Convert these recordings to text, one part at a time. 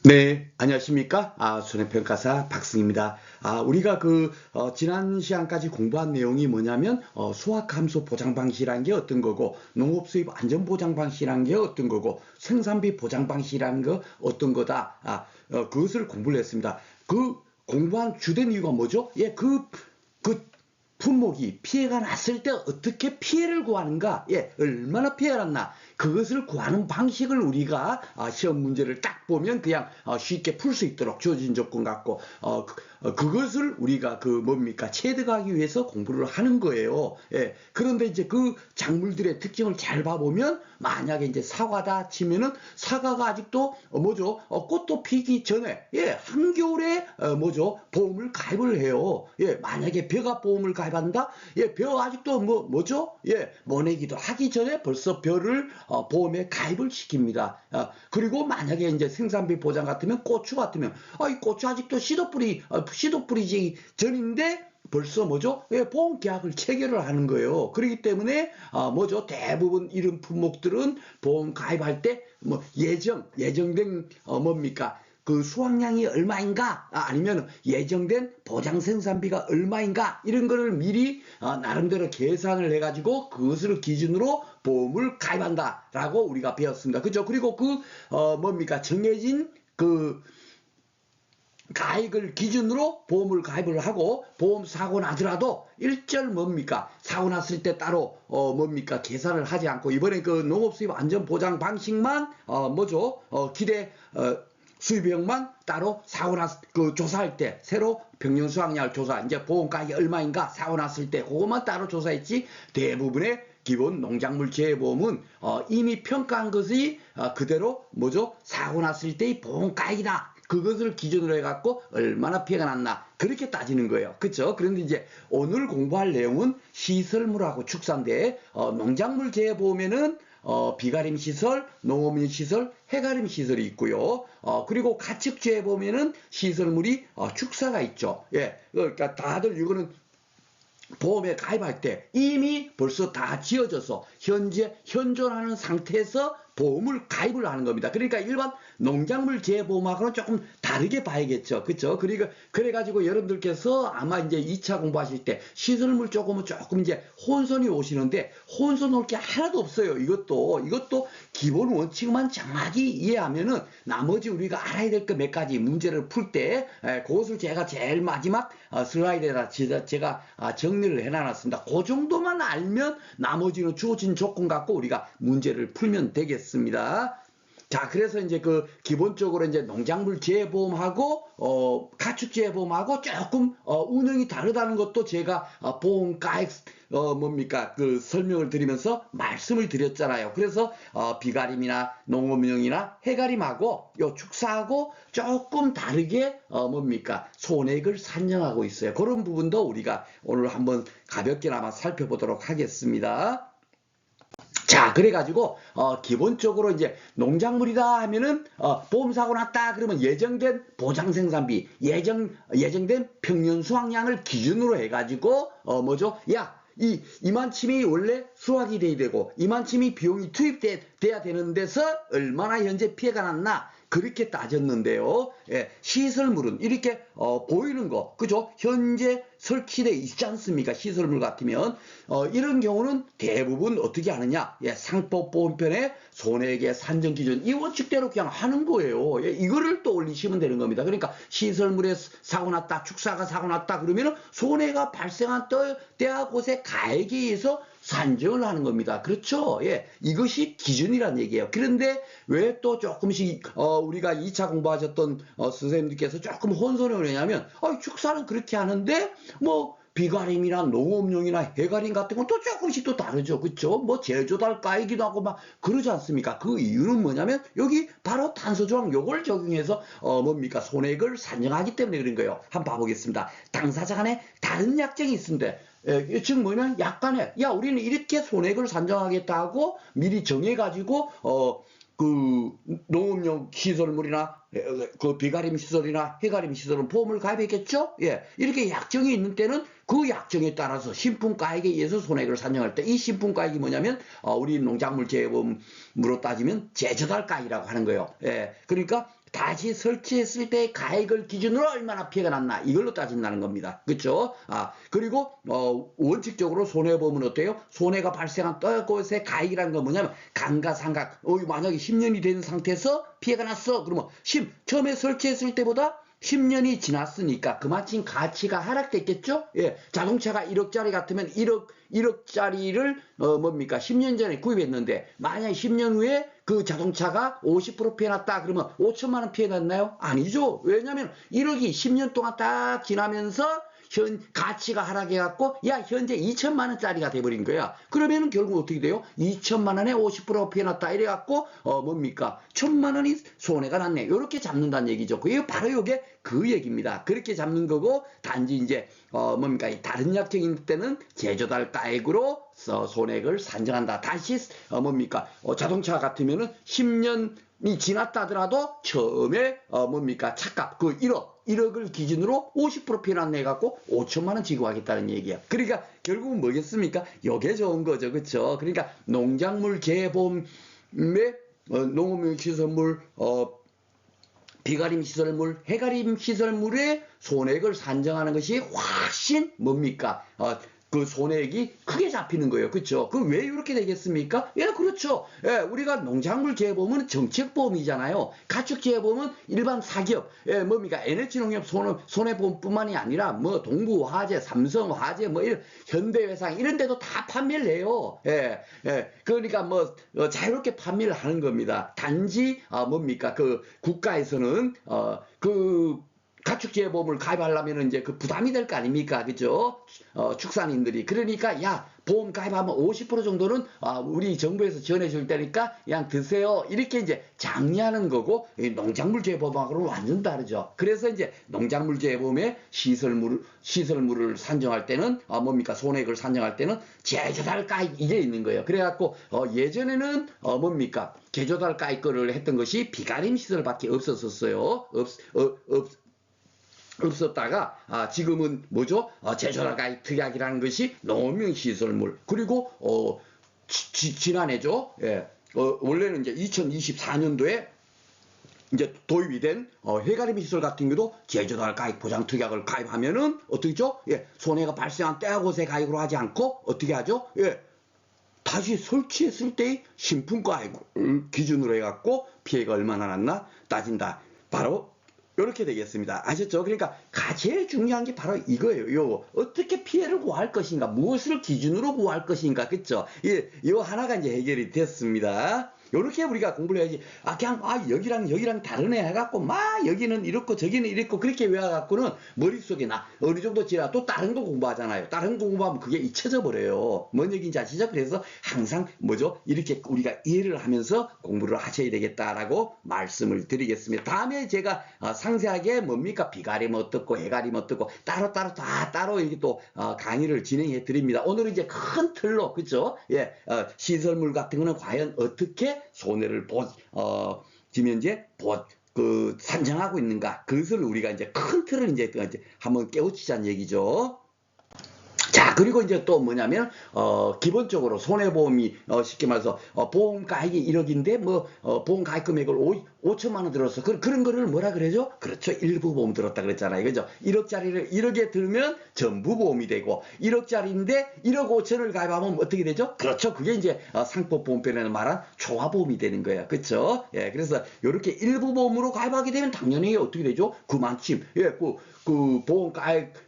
네, 안녕하십니까? 손해평가사 박승입니다. 우리가 지난 시간까지 공부한 내용이 뭐냐면, 수확함수 보장 방식이라는 게 어떤 거고, 농업수입 안전 보장 방식이라는 게 어떤 거고, 생산비 보장 방식이라는 거 어떤 거다. 그것을 공부를 했습니다. 그 공부한 주된 이유가 뭐죠? 예, 그 품목이 피해가 났을 때 어떻게 피해를 구하는가? 예, 얼마나 피해가 났나? 그것을 구하는 방식을 우리가 시험 문제를 딱 보면 그냥 쉽게 풀 수 있도록 주어진 조건 갖고 그것을 우리가 뭡니까 체득하기 위해서 공부를 하는 거예요. 예, 그런데 이제 그 작물들의 특징을 잘 봐보면 만약에 이제 사과다 치면은 사과가 아직도 뭐죠? 꽃도 피기 전에 예, 한겨울에 뭐죠? 보험을 가입을 해요. 예, 만약에 벼가 보험을 가입한다? 예, 벼 아직도 뭐죠? 예, 모내기도 하기 전에 벌써 벼를 보험에 가입을 시킵니다. 그리고 만약에 이제 생산비 보장 같으면 고추 같으면 이 고추 아직도 씨도 뿌리지 전인데 벌써 뭐죠? 예, 보험 계약을 체결을 하는 거예요. 그렇기 때문에 뭐죠? 대부분 이런 품목들은 보험 가입할 때 뭐 예정된 뭡니까? 그 수확량이 얼마인가 아니면 예정된 보장 생산비가 얼마인가 이런 거를 미리 나름대로 계산을 해가지고 그것을 기준으로 보험을 가입한다라고 우리가 배웠습니다. 그죠? 그리고 뭡니까 정해진 가액을 기준으로 보험을 가입을 하고 보험 사고 나더라도 일절 뭡니까 사고 났을 때 따로 뭡니까 계산을 하지 않고 이번에 그 농업수입 안전보장 방식만 뭐죠 기대 수입형만 따로 사고 조사할 때 새로 평년 수확량을 조사 이제 보험 가격이 얼마인가 사고 났을 때 그것만 따로 조사했지 대부분의 기본 농작물 재해보험은 이미 평가한 것이 그대로 뭐죠 사고 났을 때의 보험 가액이다. 그것을 기준으로 해갖고 얼마나 피해가 났나 그렇게 따지는 거예요. 그렇죠? 그런데 이제 오늘 공부할 내용은 시설물하고 축산대 농작물 재해보험에는 비가림 시설, 농업인 시설, 해가림 시설이 있고요. 그리고 가축재해 보면은 시설물이 축사가 있죠. 예, 그러니까 다들 이거는 보험에 가입할 때 이미 벌써 다 지어져서 현재 현존하는 상태에서 보험을 가입을 하는 겁니다. 그러니까 일반 농작물 재보험하고는 조금 다르게 봐야겠죠. 그렇죠? 그러니까 그래가지고 여러분들께서 아마 이제 2차 공부하실 때 시설물 조금 이제 혼선이 오시는데 혼선 올 게 하나도 없어요. 이것도 기본 원칙만 정확히 이해하면은 나머지 우리가 알아야 될 거 몇 가지 문제를 풀 때 그것을 제가 제일 마지막 슬라이드에다 제가 정리를 해놔놨습니다. 그 정도만 알면 나머지는 주어진 조건 갖고 우리가 문제를 풀면 되겠습니다. 자, 그래서 이제 기본적으로 이제 농작물 재보험하고 가축 재보험하고 조금 운영이 다르다는 것도 제가 보험 가액 뭡니까 설명을 드리면서 말씀을 드렸잖아요. 그래서 비가림이나 농업용이나 해가림하고 요 축사하고 조금 다르게 뭡니까 손해액을 산정하고 있어요. 그런 부분도 우리가 오늘 한번 가볍게나마 살펴보도록 하겠습니다. 자, 그래가지고 기본적으로 이제 농작물이다 하면은 보험 사고 났다 그러면 예정된 보장 생산비 예정된 평년 수확량을 기준으로 해가지고 뭐죠? 야, 이만침이 원래 수확이 돼야 되고 이만침이 비용이 투입돼야 되는 데서 얼마나 현재 피해가 났나 그렇게 따졌는데요. 예, 시설물은 이렇게 보이는 거 그죠? 현재 설치돼 있지 않습니까? 시설물 같으면 이런 경우는 대부분 어떻게 하느냐? 예, 상법보험편에 손해액의 산정 기준 이 원칙대로 그냥 하는 거예요. 예, 이거를 또 올리시면 되는 겁니다. 그러니까 시설물에 사고 났다, 축사가 사고 났다 그러면 손해가 발생한 때와 곳에 가액에 의해서 산정을 하는 겁니다. 그렇죠? 예, 이것이 기준이란 얘기예요. 그런데 왜 또 조금씩 우리가 2차 공부하셨던 선생님들께서 조금 혼선이 오냐면 축사는 그렇게 하는데 뭐 비가림이나 농업용이나 해가림 같은 건 또 조금씩 또 다르죠. 그렇죠? 뭐 제조달 까이기도 하고 막 그러지 않습니까? 그 이유는 뭐냐면 여기 바로 탄소조항 요걸 적용해서 뭡니까 손해액을 산정하기 때문에 그런 거예요. 한번 봐보겠습니다. 당사자 간에 다른 약정이 있는데 즉 뭐냐면 약간의 우리는 이렇게 손해액을 산정하겠다 하고 미리 정해가지고 농업용 시설물이나 비가림 시설이나 해가림 시설은 보험을 가입했겠죠? 예, 이렇게 약정이 있는 때는 그 약정에 따라서 신품가액에 의해서 손해액을 산정할 때 이 신품가액이 뭐냐면 우리 농작물 재보험으로 따지면 제조달가액이라고 하는 거예요. 예, 그러니까 다시 설치했을 때 가액을 기준으로 얼마나 피해가 났나 이걸로 따진다는 겁니다. 그렇죠? 그리고 원칙적으로 손해보험은 어때요? 손해가 발생한 것의 가액이라는 건 뭐냐면 감가상각. 만약에 10년이 된 상태에서 피해가 났어. 그러면 처음에 설치했을 때보다 10년이 지났으니까 그만큼 가치가 하락됐겠죠? 예, 자동차가 1억짜리 같으면 1억짜리를 10년 전에 구입했는데 만약에 10년 후에 그 자동차가 50% 피해났다 그러면 5천만 원 피해났나요? 아니죠. 왜냐하면 1억이 10년 동안 딱 지나면서 가치가 하락해갖고 현재 2천만 원짜리가 돼버린 거야. 그러면은 결국 어떻게 돼요? 2천만 원에 50% 피해났다 이래갖고 1천만 원이 손해가 났네. 이렇게 잡는다는 얘기죠. 그게 바로 이게 그 얘기입니다. 그렇게 잡는 거고 단지 이제 다른 약정일 때는 제조달 가액으로 손해액을 산정한다. 다시 자동차 같으면은 10년이 지났다 하더라도 처음에 차값 1억을 기준으로 50% 피해났네 해갖고 5천만 원 지급하겠다는 얘기야. 그러니까 결국은 뭐겠습니까? 요게 좋은 거죠. 그쵸? 그러니까 농작물 재보험의 농업용 시설물, 비가림 시설물, 해가림 시설물의 손해액을 산정하는 것이 훨씬 그 손해액이 크게 잡히는 거예요. 그렇죠? 그 왜 이렇게 되겠습니까? 예, 그렇죠. 예, 우리가 농작물 재보험은 정책보험이잖아요. 가축재보험은 일반 사기업, NH농협 손해보험뿐만이 아니라 동부화재, 삼성화재, 현대해상 이런 데도 다 판매를 해요. 예, 그러니까 자유롭게 판매를 하는 겁니다. 단지 그 국가에서는 가축재보험을 가입하려면 이제 그 부담이 될 거 아닙니까? 그죠? 축산인들이. 그러니까, 보험 가입하면 50% 정도는, 우리 정부에서 지원해줄 테니까, 그냥 드세요. 이렇게 이제 장려하는 거고, 농작물재보험하고는 완전 다르죠. 그래서 이제 농작물재보험의 시설물을 산정할 때는, 손해액을 산정할 때는 제조달 가입 이게 있는 거예요. 그래갖고, 예전에는, 제조달 가입 거를 했던 것이 비가림 시설밖에 없었어요. 없었다가 지금은 뭐죠? 제조달 가입 특약이라는 것이 농업용 시설물 그리고 지난해죠. 예. 원래는 이제 2024년도에 이제 도입이 된 해가림 시설 같은 경우도 제조달 가입 보장 특약을 가입하면은 어떻게죠? 예. 손해가 발생한 때하고세 가입으로 하지 않고 어떻게 하죠? 예. 다시 설치했을 때의 신품가액을 기준으로 해갖고 피해가 얼마나 났나 따진다. 바로 이렇게 되겠습니다. 아셨죠? 그러니까 제일 중요한 게 바로 이거예요. 어떻게 피해를 구할 것인가, 무엇을 기준으로 구할 것인가, 그쵸? 요 하나가 이제 해결이 됐습니다. 요렇게 우리가 공부를 해야지. 그냥, 여기랑 다르네 해갖고, 여기는 이렇고, 저기는 이렇고, 그렇게 외워갖고는 머릿속에 어느 정도 지나 또 다른 거 공부하잖아요. 다른 거 공부하면 그게 잊혀져 버려요. 뭔 얘기인지 아시죠? 그래서 항상, 이렇게 우리가 이해를 하면서 공부를 하셔야 되겠다라고 말씀을 드리겠습니다. 다음에 제가 상세하게 비가림 어떻고, 해가림 어떻고, 따로 이렇게 또, 강의를 진행해 드립니다. 오늘은 이제 큰 틀로, 그죠? 예, 시설물 같은 거는 과연 어떻게 손해를 산정하고 있는가 그것을 우리가 이제 큰 틀을 이제 한번 깨우치자는 얘기죠. 자, 그리고 이제 또 뭐냐면, 기본적으로 손해보험이, 쉽게 말해서, 보험 가액이 1억인데, 보험 가액 금액을 5천만 원 들었어. 그런 거를 뭐라 그러죠? 그렇죠. 일부 보험 들었다 그랬잖아요. 그죠? 1억짜리를 1억에 들면 전부 보험이 되고, 1억짜리인데 1억 5천을 가입하면 어떻게 되죠? 그렇죠. 그게 이제, 상법보험편에는 말한 초과보험이 되는 거예요. 그렇죠? 예, 그래서, 요렇게 일부 보험으로 가입하게 되면 당연히 어떻게 되죠? 그만큼, 그 보험 가액,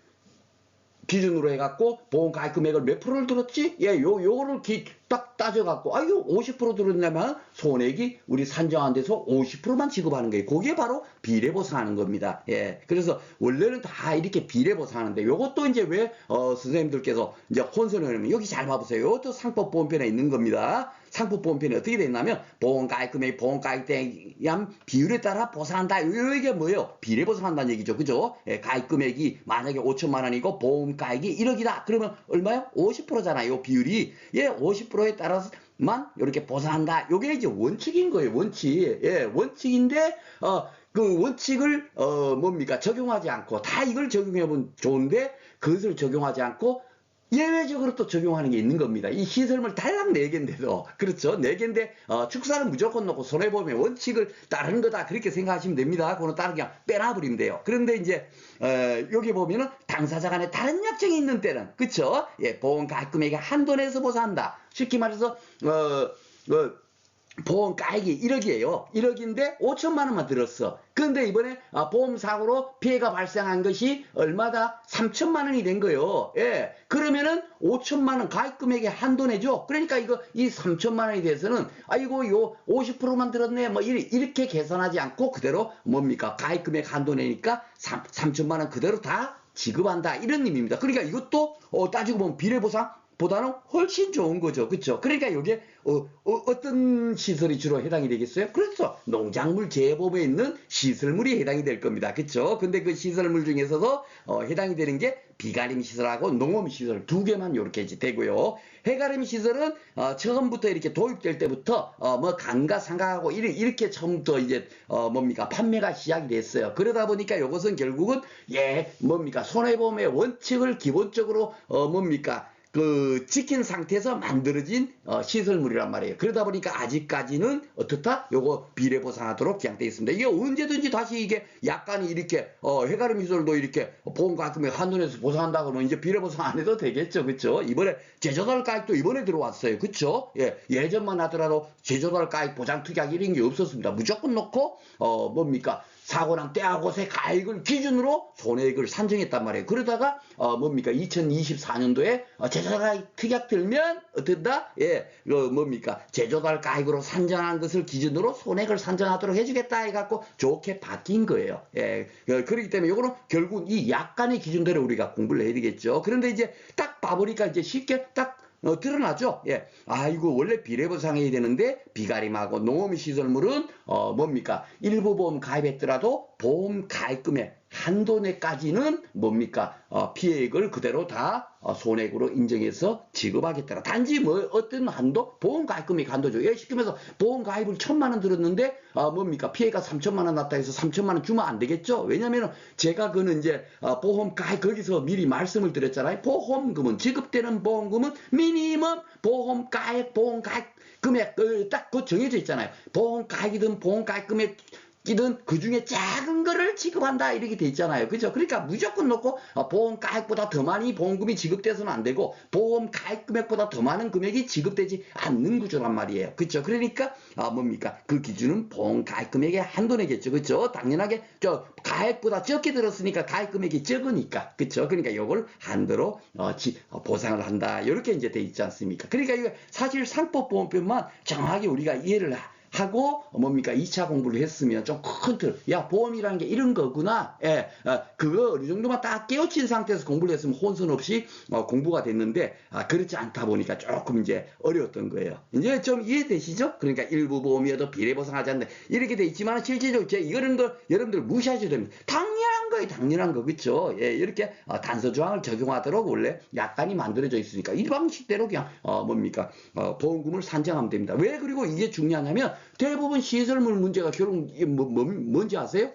기준으로 해갖고 보험 가입 금액을 몇 프로를 들었지? 예, 요거를 딱 따져갖고 50% 들었냐면 손해액이 우리 산정한 데서 50%만 지급하는 거예요. 그게 바로 비례보상하는 겁니다. 예, 그래서 원래는 다 이렇게 비례보상하는데 요것도 이제 왜 선생님들께서 이제 혼선을 하면 여기 잘 봐보세요. 이것도 상법보험편에 있는 겁니다. 상법보험편이 어떻게 됐냐면 보험가입 금액, 보험가입에 대한 비율에 따라 보상한다. 이게 뭐예요? 비례보상한다는 얘기죠. 그죠? 예, 가입 금액이 만약에 5천만 원이고 보험가입이 1억이다. 그러면 얼마요? 50%잖아요. 비율이. 예, 50%에 따라서만 이렇게 보상한다. 이게 이제 원칙인 거예요. 원칙. 예, 원칙인데 그 원칙을 적용하지 않고 다 이걸 적용해보면 좋은데 그것을 적용하지 않고 예외적으로 또 적용하는 게 있는 겁니다. 이 시설물 달랑 4개인데도, 그렇죠. 4개인데, 축사는 무조건 놓고 손해보험의 원칙을 따르는 거다. 그렇게 생각하시면 됩니다. 그거는 다른 그냥 빼놔버리면 돼요. 그런데 이제, 여기 보면은 당사자 간에 다른 약정이 있는 때는, 그쵸? 예, 보험 가입금액의 한도 내에서 보상한다. 쉽게 말해서, 보험 가액이 1억이에요. 1억인데 5천만 원만 들었어. 그런데 이번에 보험 사고로 피해가 발생한 것이 얼마다? 3천만 원이 된 거예요. 예. 그러면은 5천만 원 가입 금액의 한도 내죠. 그러니까 이 3천만 원에 대해서는 아이고 요 50%만 들었네. 뭐 이렇게 계산하지 않고 그대로 뭡니까? 가입 금액 한도 내니까 3천만 원 그대로 다 지급한다. 이런 의미입니다. 그러니까 이것도 따지고 보면 비례보상 보다는 훨씬 좋은 거죠. 그렇죠? 그러니까 이게 어떤 시설이 주로 해당이 되겠어요? 그렇죠. 농작물 재배법에 있는 시설물이 해당이 될 겁니다. 그렇죠? 근데 그 시설물 중에서도 해당이 되는 게 비가림 시설하고 농업 시설 2개만 이렇게 되고요. 해가림 시설은 처음부터 이렇게 도입될 때부터 뭐 강가 상가하고 이렇게 처음부터 이제 뭡니까 판매가 시작이 됐어요. 그러다 보니까 이것은 결국은 뭡니까 손해보험의 원칙을 기본적으로 뭡니까 지킨 상태에서 만들어진 시설물이란 말이에요. 그러다 보니까 아직까지는 어떻다? 요거 비례보상하도록 그냥 돼 있습니다. 이게 언제든지 다시 이게 약간이 이렇게 해가림 시설도 이렇게 보험가입금액 한도내에서 보상한다 그러면 이제 비례보상 안 해도 되겠죠. 그쵸? 이번에 제조달 가입도 이번에 들어왔어요. 그쵸? 예, 예전만 하더라도 제조달 가입 보장 특약 이런 게 없었습니다. 무조건 놓고 뭡니까? 사고난 때와 곳의 가액을 기준으로 손해액을 산정했단 말이에요. 그러다가 뭡니까 2024년도에 제조달 특약 들면 어떤다? 예, 뭡니까 제조달 가액으로 산정한 것을 기준으로 손해액을 산정하도록 해주겠다 해갖고 좋게 바뀐 거예요. 예, 그렇기 때문에 이거는 결국 이 약간의 기준대로 우리가 공부를 해야 되겠죠. 그런데 이제 딱 봐보니까 이제 쉽게 딱 드러나죠. 예. 이거 원래 비례보상해야 되는데 비가림하고 농업시설물은 뭡니까 일부 보험 가입했더라도 보험 가입금액 한도 내까지는 뭡니까 피해액을 그대로 다 손해액으로 인정해서 지급하겠다. 단지 뭐 어떤 한도? 보험 가입금액 한도죠. 예, 쉽게 말해서 보험 가입을 1,000만 원 들었는데 뭡니까 피해가 3천만 원 났다 해서 3천만 원 주면 안 되겠죠. 왜냐면은 제가 그는 이제 보험 가입 거기서 미리 말씀을 드렸잖아요. 보험금은 지급되는 보험금은 미니멈 보험 가입 금액 딱 그 정해져 있잖아요. 보험 가입이든 보험 가입 금액 이든 그 중에 작은 거를 지급한다 이렇게 돼 있잖아요. 그죠? 그러니까 무조건 놓고 보험 가입보다 더 많이 보험금이 지급돼서는 안 되고 보험 가입 금액보다 더 많은 금액이 지급되지 않는 구조란 말이에요. 그죠? 그러니까 뭡니까? 그 기준은 보험 가입 금액의 한도 내겠죠. 그죠? 당연하게 가입보다 적게 들었으니까 가입 금액이 적으니까. 그죠? 그러니까 이걸 한도로 보상을 한다. 이렇게 이제 돼 있지 않습니까? 그러니까 이거 사실 상법보험법만 정확하게 우리가 이해를 하고 뭡니까 2차 공부를 했으면 좀 큰 틀, 야 보험이라는 게 이런 거구나. 예, 그거 어느 정도만 딱 깨우친 상태에서 공부를 했으면 혼선 없이 공부가 됐는데 그렇지 않다 보니까 조금 이제 어려웠던 거예요. 이제 좀 이해되시죠? 그러니까 일부 보험이어도 비례보상하지 않는다 이렇게 돼 있지만 실질적으로 이런 거 여러분들 무시하셔도 됩니다. 당연한 거예요, 당연한 거. 그렇죠? 예, 이렇게 단서 조항을 적용하도록 원래 약관이 만들어져 있으니까 이 방식대로 그냥 뭡니까 보험금을 산정하면 됩니다. 왜 그리고 이게 중요하냐면 대부분 시설물 문제가 결국 뭔지 아세요?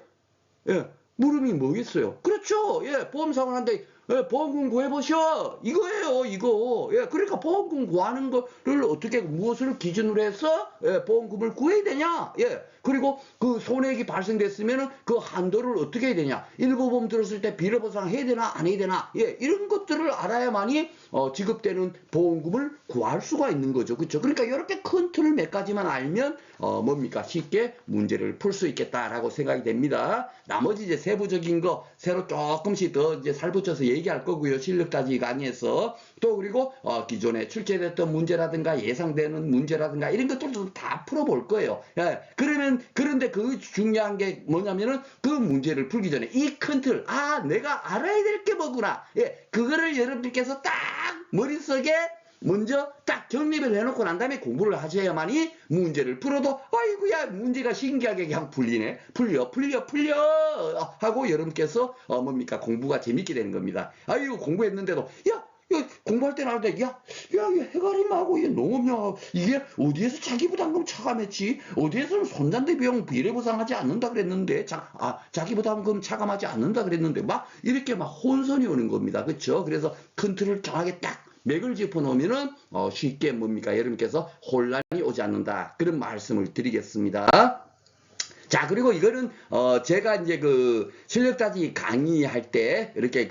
예, 물음이 뭐겠어요? 그렇죠. 예, 보험사고 난데 예, 보험금 구해보셔. 이거예요, 이거. 예, 그러니까 보험금 구하는 거를 어떻게, 무엇을 기준으로 해서, 예, 보험금을 구해야 되냐? 예, 그리고 그 손해액이 발생됐으면은 그 한도를 어떻게 해야 되냐? 일부 보험 들었을 때 비례보상 해야 되나, 안 해야 되나? 예, 이런 것들을 알아야만이, 지급되는 보험금을 구할 수가 있는 거죠. 그쵸? 그러니까 이렇게 큰 틀 몇 가지만 알면, 뭡니까? 쉽게 문제를 풀 수 있겠다라고 생각이 됩니다. 나머지 이제 세부적인 거, 새로 조금씩 더 이제 살붙여서 얘기할 거고요. 실력 따지기 강의에서 또 그리고 기존에 출제됐던 문제라든가 예상되는 문제라든가 이런 것들도 다 풀어볼 거예요. 예, 그런데 그 중요한 게 뭐냐면은 그 문제를 풀기 전에 이 큰 틀, 내가 알아야 될 게 뭐구나. 예, 그거를 여러분들께서 딱 머릿속에 먼저 딱 정립을 해놓고 난 다음에 공부를 하셔야만이 문제를 풀어도 아이고야 문제가 신기하게 그냥 풀려 하고 여러분께서 뭡니까 공부가 재밌게 되는 겁니다. 아이고 공부했는데도 야 공부할 때 나올 때, 이 해가림하고 이 농업용하고 이게 어디에서 자기 부담금 차감했지? 어디에서는 손잔대 비용 비례보상하지 않는다 그랬는데, 자기 부담금 차감하지 않는다 그랬는데, 막 이렇게 막 혼선이 오는 겁니다. 그렇죠? 그래서 큰 틀을 정하게 딱 맥을 짚어 놓으면은 쉽게 뭡니까? 여러분께서 혼란이 오지 않는다. 그런 말씀을 드리겠습니다. 자, 그리고 이거는 제가 이제 그 실력따지 강의할 때 이렇게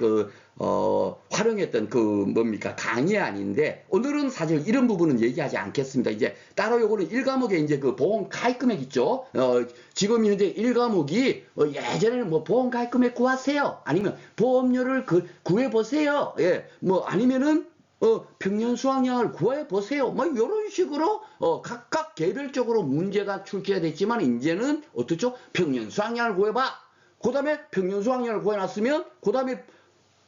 활용했던 뭡니까? 강의안인데, 오늘은 사실 이런 부분은 얘기하지 않겠습니다. 이제 따로 요거는 1과목에 이제 그 보험 가입 금액 있죠? 지금 현재 1과목이 예전에는 뭐 보험 가입 금액 구하세요. 아니면 보험료를 구해보세요. 예, 뭐 아니면은 평년 수확량을 구해 보세요. 뭐 이런 식으로 각각 개별적으로 문제가 출제가 됐지만, 이제는 어떻죠? 평년 수확량을 구해봐. 그 다음에 평년 수확량을 구해놨으면 그 다음에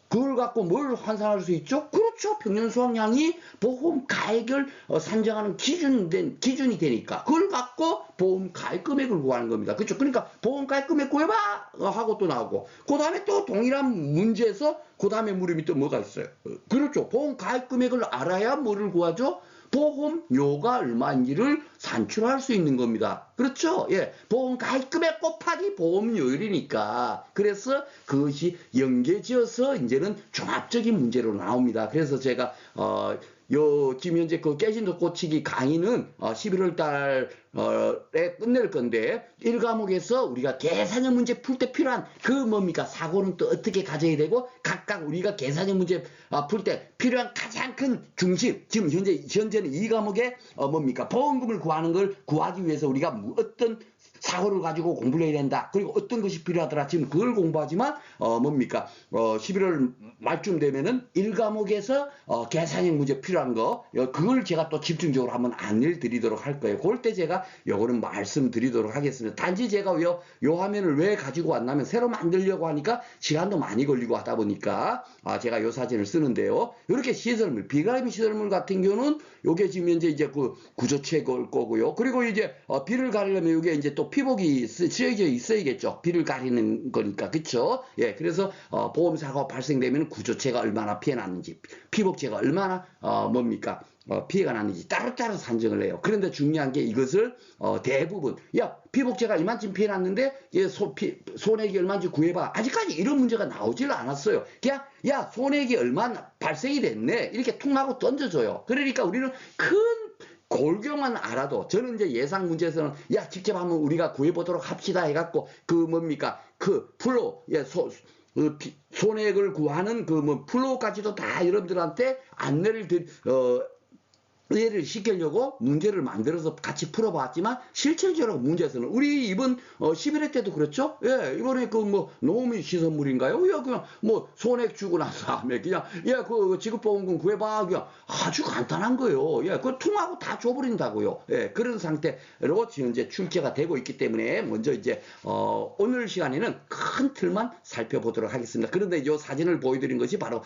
그걸 갖고 뭘 환산할 수 있죠? 그렇죠. 평년 수확량이 보험 가액을 산정하는 기준이 되니까 그걸 갖고 보험 가액 금액을 구하는 겁니다. 그렇죠. 그러니까 보험 가액 금액 구해봐 하고 또 나오고, 그 다음에 또 동일한 문제에서 그 다음에 물음이 또 뭐가 있어요? 그렇죠. 보험 가액 금액을 알아야 뭐를 구하죠? 보험료가 얼마인지를 산출할 수 있는 겁니다. 그렇죠? 예. 보험 가입 금액 곱하기 보험료율이니까. 그래서 그것이 연계지어서 이제는 종합적인 문제로 나옵니다. 그래서 제가 지금 현재 그 깨진 듯 꽂히기 강의는 11월 달에 끝낼 건데, 1과목에서 우리가 계산형 문제 풀 때 필요한 뭡니까? 사고는 또 어떻게 가져야 되고, 각각 우리가 계산형 문제 풀 때 필요한 가장 큰 중심, 지금 현재는 2과목에 뭡니까? 보험금을 구하는 걸 구하기 위해서 우리가 어떤 사고를 가지고 공부를 해야 된다. 그리고 어떤 것이 필요하더라. 지금 그걸 공부하지만 뭡니까? 11월 말쯤 되면은 1과목에서 계산형 문제 필요한 거, 그걸 제가 또 집중적으로 한번 안내를 드리도록 할 거예요. 그럴 때 제가 요거는 말씀드리도록 하겠습니다. 단지 제가 요 화면을 왜 가지고 왔냐면, 새로 만들려고 하니까 시간도 많이 걸리고 하다 보니까 제가 요 사진을 쓰는데요. 이렇게 시설물, 비가림 시설물 같은 경우는 요게 지금 현재 이제 그 구조체 거고요. 그리고 이제 비를 가리려면 요게 이제 또 피복이 쓰여져 있어야겠죠. 비를 가리는 거니까. 그쵸? 예. 그래서 보험사고가 발생되면 구조체가 얼마나 피해 났는지, 피복체가 얼마나 뭡니까? 피해가 났는지 따로따로 산정을 해요. 그런데 중요한 게, 이것을 대부분 피복체가 이만큼 피해 났는데 손해액이 얼마인지 구해봐. 아직까지 이런 문제가 나오질 않았어요. 그냥 손해액이 얼마나 발생이 됐네 이렇게 툭 하고 던져줘요. 그러니까 우리는 큰 골경만 알아도, 저는 이제 예상 문제에서는 직접 한번 우리가 구해보도록 합시다 해갖고 뭡니까? 플로우, 손해액을 구하는 플로우까지도 다 여러분들한테 안내를 이해를 시키려고 문제를 만들어서 같이 풀어봤지만, 실질적으로 문제에서는 우리 이번 11회 때도 그렇죠? 예, 이번에 농업인 시설물인가요? 그냥 손액 주고 나서 하면 그냥 지급보험금 구해봐, 그냥 아주 간단한 거예요. 그걸 통하고 다 줘버린다고요. 예, 그런 상태로 지금 이제 출제가 되고 있기 때문에, 먼저 이제 오늘 시간에는 큰 틀만 살펴보도록 하겠습니다. 그런데 이 사진을 보여드린 것이 바로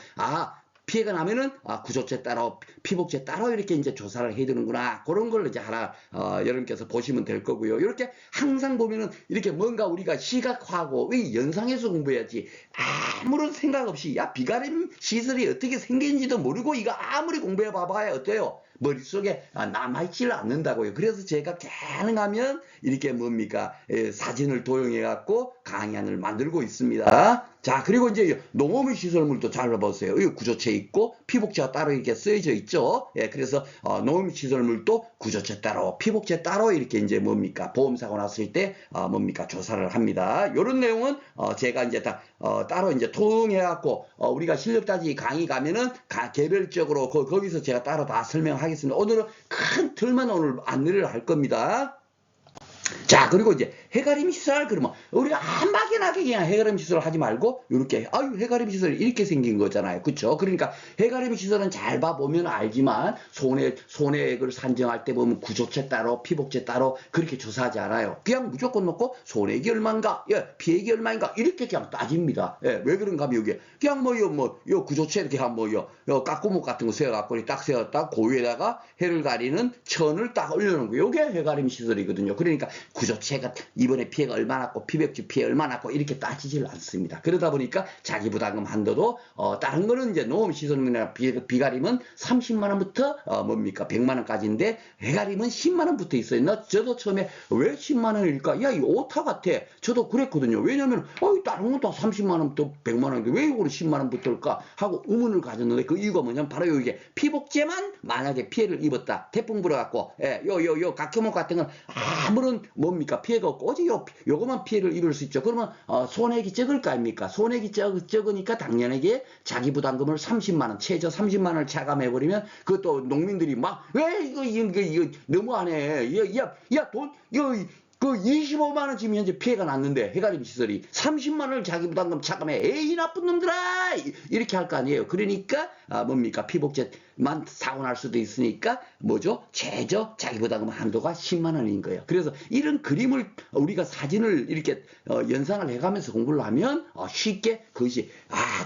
피해가 나면은 구조체 따로, 피복체 따로 이렇게 이제 조사를 해야 되는구나. 그런 걸 이제 하나 여러분께서 보시면 될 거고요. 이렇게 항상 보면은 이렇게 뭔가 우리가 시각화하고 연상해서 공부해야지, 아무런 생각 없이 비가림 시설이 어떻게 생긴지도 모르고 이거 아무리 공부해 봐봐야 어때요? 머릿속에 남아있지를 않는다고요. 그래서 제가 가능하면 이렇게 사진을 도용해 갖고 강의안을 만들고 있습니다. 자, 그리고 이제 농업의 시설물도 잘 보세요. 여기 구조체 있고 피복체가 따로 이렇게 쓰여져 있죠. 예, 그래서 농업 시설물도 구조체 따로, 피복체 따로 이렇게 이제 보험사고 났을 때 조사를 합니다. 이런 내용은 제가 이제 다 따로 이제 통해 갖고 우리가 실력 따지기 강의 가면은 개별적으로 거기서 제가 따로 다 설명하겠습니다. 오늘은 큰 틀만 오늘 안내를 할 겁니다. 자, 그리고 이제 해가림 시설, 그러면 우리가 막연하게 그냥 해가림 시설을 하지 말고 이렇게 해가림 시설이 이렇게 생긴 거잖아요. 그쵸? 그러니까 해가림 시설은 잘 봐보면 알지만, 손해액을 산정할 때 보면 구조체 따로, 피복체 따로 그렇게 조사하지 않아요. 그냥 무조건 놓고 손해액이 얼마인가, 피해액이 얼마인가 이렇게 그냥 따집니다. 예, 왜 그런가 하면 여기 그냥 요 구조체 이렇게 요 깎구목 같은 거 세워갖고 딱 세웠다 그 위에다가 해를 가리는 천을 딱 올려놓은 거예요. 이게 해가림 시설이거든요. 그러니까 구조체가 이번에 피해가 얼마 났고 피백주 피해 얼마 났고 이렇게 따지질 않습니다. 그러다 보니까 자기 부담금 한도도 다른 거는 이제 농업시설물이나 비가림은 30만 원부터 뭡니까 100만 원까지인데 해가림은 10만 원부터 있어요. 저도 처음에 왜 10만 원일까? 야, 이 오타 같아. 저도 그랬거든요. 왜냐면 다른 건 다 30만 원부터 100만 원인데 왜 이거는 10만 원부터일까 하고 의문을 가졌는데 그 이유가 뭐냐면 바로 이게 피복제만 만약에 피해를 입었다. 태풍 불어갖고 요 각효목 같은 건 아무런 뭡니까 피해가 없고 오직 요거만 피해를 입을 수 있죠. 그러면 손해액이 적을 거 아닙니까? 손해액이 적으니까 당연하게 자기 부담금을 30만 원 최저 30만 원을 차감해버리면 그것도 농민들이 막 왜 이거 너무하네. 야돈 이거 그 25만 원 지금 현재 피해가 났는데 해가림 시설이 30만 원을 자기 부담금 차감해. 에이 나쁜 놈들아 이렇게 할 거 아니에요. 그러니까 뭡니까 피복제만 사고 날 수도 있으니까 뭐죠 최저 자기 부담금 한도가 10만 원인 거예요. 그래서 이런 그림을 우리가 사진을 이렇게 연상을 해가면서 공부를 하면 쉽게 그것이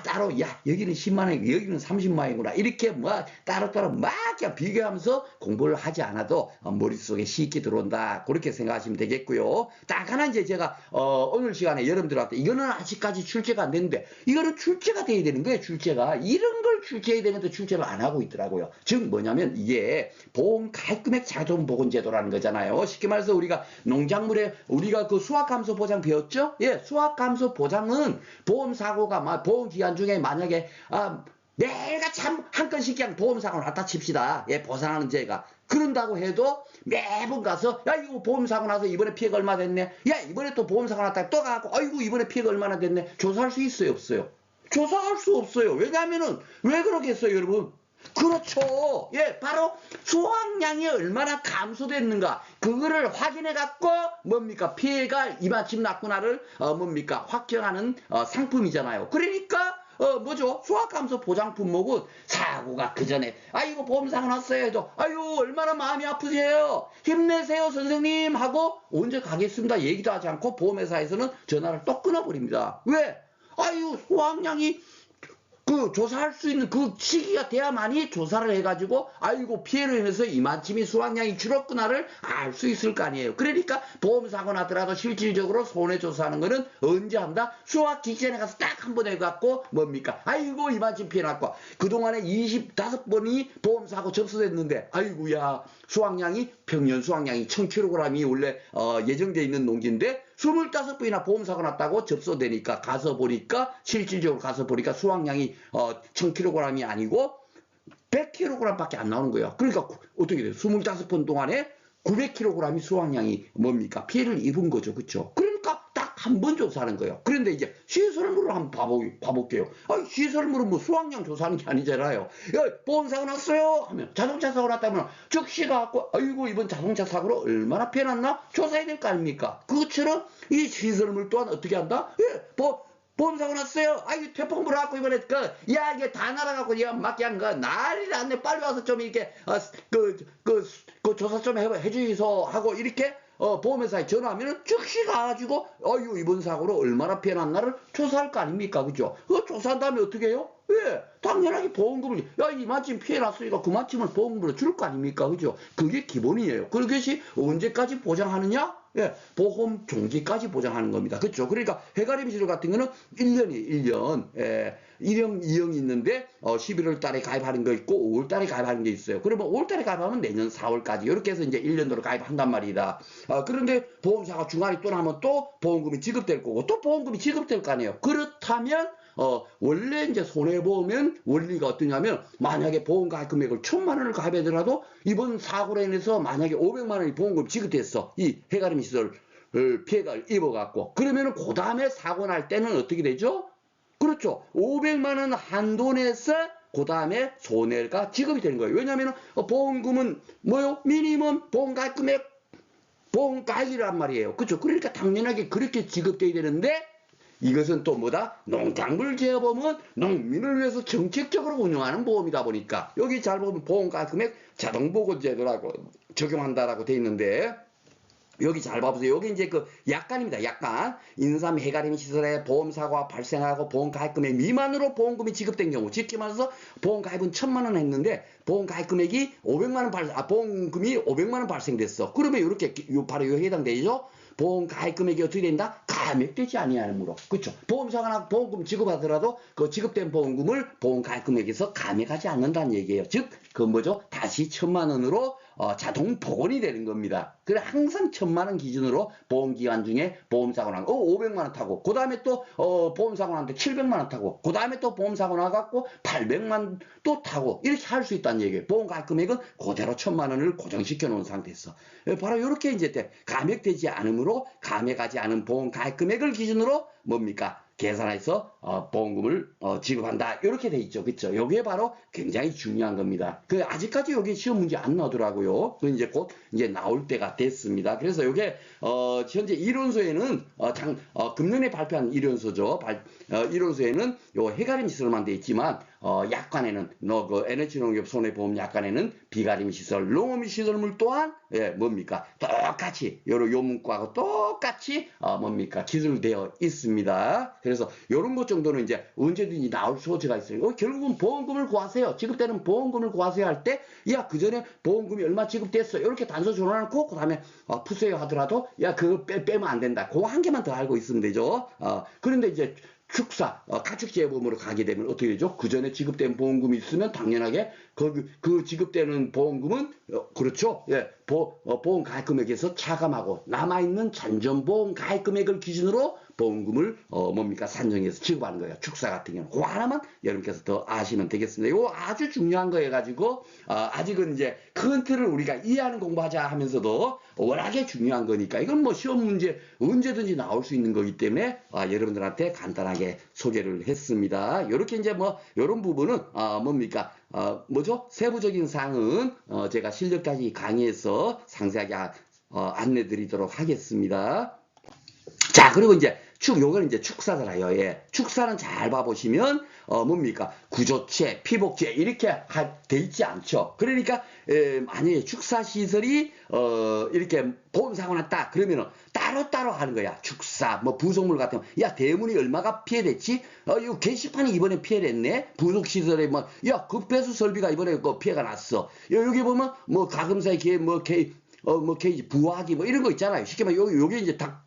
따로 야 여기는 10만 원 여기는 30만 원이구나 이렇게 뭐 따로따로 막 비교하면서 공부를 하지 않아도 머릿속에 쉽게 들어온다 그렇게 생각하시면 되겠고요. 딱 하나 이제 제가 오늘 시간에 여러분들한테 이거는 아직까지 출제가 안 됐는데 이거는 출제가 돼야 되는 거예요. 출제가 이런 걸 출제해야 되는데 출제를 안 하고 있더라고요. 즉 뭐냐면 이게 보험 가입금액 자동보건제도라는 거잖아요. 쉽게 말해서 우리가 농작물에 우리가 그 수확감소 보장 배웠죠? 예, 수확감소 보장은 보험사고가 보험 기간 중에 만약에 내가 참 한 건씩 그냥 보험사고 났다 칩시다. 예, 보상하는 제가. 그런다고 해도 매번 가서 야 이거 보험사고 나서 이번에 피해가 얼마 됐네. 야 이번에 또 보험사고 났다 또 가고 아이고 이번에 피해가 얼마나 됐네. 조사할 수 있어요 없어요? 조사할 수 없어요. 왜냐하면은 왜 그러겠어요 여러분? 그렇죠. 예, 바로 수확량이 얼마나 감소됐는가 그거를 확인해 갖고 뭡니까 피해가 이만큼 났구나를 뭡니까 확정하는 상품이잖아요. 그러니까 뭐죠? 수확감소 보장 품목은 사고가 그 전에 아이고 보험사고 났어요 해도 아유 얼마나 마음이 아프세요 힘내세요 선생님 하고 언제 가겠습니다 얘기도 하지 않고 보험회사에서는 전화를 또 끊어버립니다. 왜? 아유 수확량이 그 조사할 수 있는 그 시기가 돼야만이 조사를 해가지고 아이고 피해로 인해서 이만큼이 수확량이 줄었구나를 알 수 있을 거 아니에요. 그러니까 보험사고 나더라도 실질적으로 손해조사하는 거는 언제 한다? 수확 직전에 가서 딱 한 번 해갖고 뭡니까 아이고 이만큼 피해 났고 그동안에 25번이 보험사고 접수됐는데 아이고야 수확량이 평년 수확량이 1000kg이 원래 예정되어 있는 농지인데 25번이나 보험사고 났다고 접수되니까 가서 보니까 실질적으로 가서 보니까 수확량이 1000kg이 아니고 100kg 밖에 안 나오는 거예요. 그러니까 어떻게 돼요? 25번 동안에 900kg이 수확량이 뭡니까? 피해를 입은 거죠. 그렇죠? 그러니까 딱 한 번 조사하는 거예요. 그런데 이제 시설물을 한번 봐볼게요. 시설물은 뭐 수확량 조사하는 게 아니잖아요. 야, 보험사고 났어요 하면 자동차 사고 났다면 즉시 가갖고 아이고 이번 자동차 사고로 얼마나 피해 났나 조사해야 될 거 아닙니까? 그것처럼 이 시설물 또한 어떻게 한다? 예, 보험사고 났어요. 아이 태풍 불어갖고 이번에 이게 다 날아갖고 막 그냥 난리 났네. 빨리 와서 좀 이렇게 그 조사 좀 해주이소 하고 이렇게 보험회사에 전화하면 즉시 가가지고 이번 사고로 얼마나 피해 났나를 조사할 거 아닙니까? 그죠? 그거 조사한 다음에 어떻게 해요? 예, 당연하게 보험금을 이만큼 피해 났으니까 그만큼을 보험금으로 줄 거 아닙니까? 그죠? 그게 기본이에요. 그것이 언제까지 보장하느냐? 예, 보험 종기까지 보장하는 겁니다. 그렇죠? 그러니까 해가림 시설 같은 거는 1년이 1년, 1형, 2형이 있는데 11월 달에 가입하는 거 있고 5월 달에 가입하는 게 있어요. 그러면 5월 달에 가입하면 내년 4월까지 이렇게 해서 이제 1년도로 가입한단 말이다. 그런데 보험사가 중간에 또 나면 또 보험금이 지급될 거고 또 보험금이 지급될 거 아니에요. 그렇다면 원래 이제 손해보험은 원리가 어떠냐면 만약에 보험 가입 금액을 1000만 원을 가입하더라도 이번 사고로 인해서 만약에 500만 원이 보험금 지급됐어. 이 해가림 시설 피해가 입어갖고 그러면은 그 다음에 사고 날 때는 어떻게 되죠? 그렇죠. 500만 원 한도 내서 그 다음에 손해가 지급이 되는 거예요. 왜냐하면 보험금은 뭐요? 미니멈 보험 가입 금액 보험 가입이란 말이에요. 그렇죠. 그러니까 당연하게 그렇게 지급돼야 되는데 이것은 또 뭐다? 농작물 제어보험은 농민을 위해서 정책적으로 운영하는 보험이다 보니까 여기 잘 보면 보험가입금액 자동보건제도라고 적용한다라고 돼 있는데 여기 잘 봐보세요. 여기 이제 그 약관입니다. 약관. 인삼 해가림 시설에 보험사고가 발생하고 보험가입금액 미만으로 보험금이 지급된 경우. 쉽게 말해서 보험가입은 1,000만 원 했는데 보험가입금액이 500만 원 보험금이 500만 원 발생됐어. 그러면 이렇게 바로 요 해당되죠. 보험가입금액이 어떻게 된다? 감액되지 아니하므로. 그렇죠. 보험사고나 보험금 지급하더라도 그 지급된 보험금을 보험가입금액에서 감액하지 않는다는 얘기예요. 즉, 그 뭐죠? 다시 1,000만 원으로 자동 복원이 되는 겁니다. 그래 항상 1,000만 원 기준으로 보험기간 중에 보험사고 난 500만 원 타고 그 다음에 또 보험사고 났는데 700만 원 타고 그 다음에 또 보험사고 나갖고 800만 또 타고 이렇게 할 수 있다는 얘기예요. 보험가입 금액은 그대로 1,000만 원을 고정시켜 놓은 상태에서 바로 이렇게 이제 감액되지 않으므로 감액하지 않은 보험가입 금액을 기준으로 뭡니까? 계산해서 보험금을 지급한다 이렇게 돼 있죠. 그렇죠? 이게 바로 굉장히 중요한 겁니다. 그 아직까지 여기 시험 문제 안 나오더라고요. 그 이제 곧 이제 나올 때가 됐습니다. 그래서 이게 현재 이론서에는 금년에 발표한 이론서죠. 이론서에는 요 해가림 시설만 돼 있지만 약관에는 그 NH농협 손해보험 약관에는 비가림 시설, 농어민 시설물 또한 뭡니까? 똑같이 요 문구하고 똑같이 뭡니까? 기술되어 있습니다. 그래서 이런 것 정도는 이제 언제든지 나올 소지가 있어요. 결국은 보험금을 구하세요. 지급되는 보험금을 구하세요 할 때, 야, 그 전에 보험금이 얼마 지급됐어. 이렇게 단서 줘놓고, 그 다음에 푸세요 하더라도, 야, 그거 빼면 안 된다. 그거 한 개만 더 알고 있으면 되죠. 그런데 이제 축사, 가축재보험으로 가게 되면 어떻게 되죠? 그 전에 지급된 보험금이 있으면 당연하게 그 지급되는 보험금은, 그렇죠. 예, 보험 가입금액에서 차감하고 남아있는 잔존보험 가입금액을 기준으로 보험금을 뭡니까 산정해서 지급하는 거예요. 축사 같은 경우는 그거 하나만 여러분께서 더 아시면 되겠습니다. 이거 아주 중요한 거여 가지고 아직은 이제 큰 틀을 우리가 이해하는 공부하자 하면서도 워낙에 중요한 거니까 이건 뭐 시험 문제 언제든지 나올 수 있는 거기 때문에 여러분들한테 간단하게 소개를 했습니다. 이렇게 이제 뭐 이런 부분은 뭡니까 뭐죠? 세부적인 사항은 제가 실력까지 강의해서 상세하게 안내 드리도록 하겠습니다. 자, 그리고 이제 요건 이제 축사잖아요. 예. 축사는 잘 봐보시면, 뭡니까? 구조체, 피복체, 이렇게 돼 있지 않죠. 그러니까, 만약에 축사시설이, 이렇게 보험사고 났다. 그러면은 따로따로 하는 거야. 축사, 뭐 부속물 같은 거. 야, 대문이 얼마가 피해됐지? 이거 게시판이 이번에 피해됐네? 부속시설에 뭐, 야, 급배수 설비가 이번에 피해가 났어. 여기 보면, 뭐, 가금사의 기회, 뭐, 케이지, 부화기, 뭐, 이런 거 있잖아요. 쉽게 말하면, 요게 이제 닭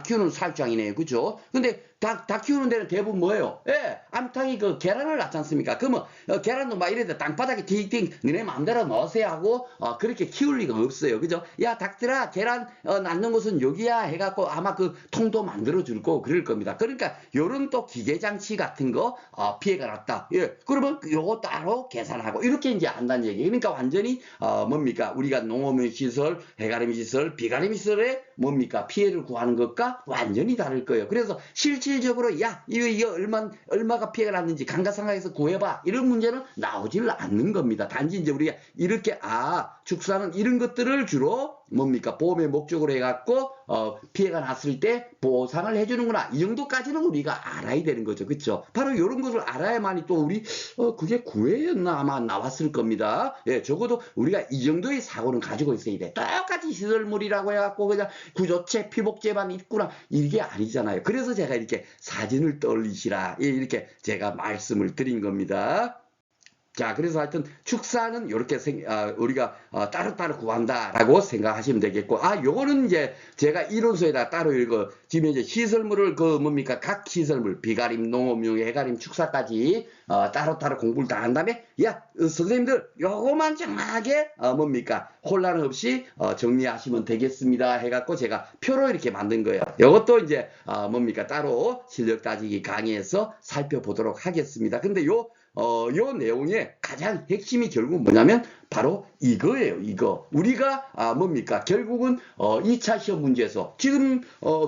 키우는 사육장이네요. 그죠? 근데 닭 키우는 데는 대부분 뭐예요? 예, 암탉이 그 계란을 낳지 않습니까? 그러면 계란도 막 이래도 땅바닥에 띵띵 너네 마음대로 넣으세요 하고 그렇게 키울 리가 없어요. 그죠? 야, 닭들아, 계란 낳는 곳은 여기야 해갖고 아마 그 통도 만들어 줄 거고 그럴 겁니다. 그러니까 요런 또 기계장치 같은 거 피해가 났다. 예, 그러면 요거 따로 계산하고 이렇게 이제 한다는 얘기. 그러니까 완전히 뭡니까? 우리가 농어민 시설, 해가림 시설, 비가림 시설에 뭡니까? 피해를 구하는 것과 완전히 다를 거예요. 그래서 실질적으로 야, 이거 얼마가 피해가 났는지 감가상각에서 구해봐. 이런 문제는 나오질 않는 겁니다. 단지 이제 우리가 이렇게 축사는 이런 것들을 주로 뭡니까? 보험의 목적으로 해갖고 피해가 났을 때 보상을 해주는구나. 이 정도까지는 우리가 알아야 되는 거죠. 그렇죠? 바로 이런 것을 알아야만이 또 우리 그게 9회였나 아마 나왔을 겁니다. 예, 적어도 우리가 이 정도의 사고는 가지고 있어야 돼. 똑같이 시설물이라고 해갖고 그냥 구조체, 피복제만 있구나. 이게 아니잖아요. 그래서 제가 이렇게 사진을 떠올리시라. 이렇게 제가 말씀을 드린 겁니다. 자, 그래서 하여튼 축사는 이렇게 우리가 따로따로 구한다라고 생각하시면 되겠고, 요거는 이제 제가 이론서에다 따로 지금 이제 시설물을 뭡니까 각 시설물 비가림, 농업용, 해가림, 축사까지 따로따로 공부를 다 한 다음에 야, 선생님들 요거만 정확하게 뭡니까 혼란 없이 정리하시면 되겠습니다 해갖고 제가 표로 이렇게 만든 거예요. 요것도 이제 뭡니까 따로 실력 따지기 강의에서 살펴보도록 하겠습니다. 근데 요 내용의 가장 핵심이 결국 뭐냐면 바로 이거예요. 이거 우리가 뭡니까 결국은 2차 시험 문제에서 지금